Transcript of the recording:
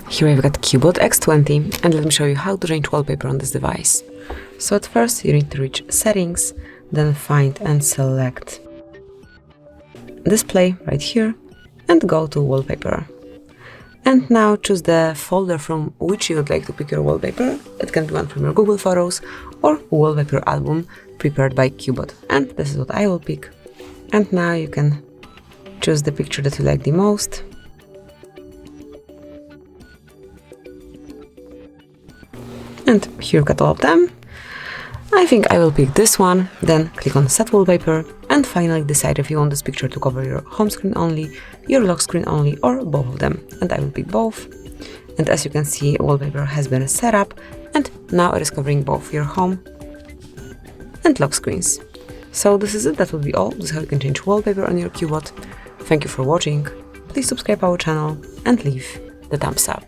Here I've got CUBOT X20 and let me show you how to change wallpaper on this device. So at first you need to reach Settings, then find and select Display right here and go to Wallpaper. And now choose the folder from which you would like to pick your wallpaper. It can be one from your Google Photos or wallpaper album prepared by CUBOT. And this is what I will pick. And now you can choose the picture that you like the most. And here you've got all of them. I think I will pick this one, then click on Set Wallpaper, and finally decide if you want this picture to cover your home screen only, your lock screen only, or both of them. And I will pick both. And as you can see, wallpaper has been set up, and now it is covering both your home and lock screens. So this is it, that will be all. This is how you can change wallpaper on your CUBOT. Thank you for watching. Please subscribe our channel and leave the thumbs up.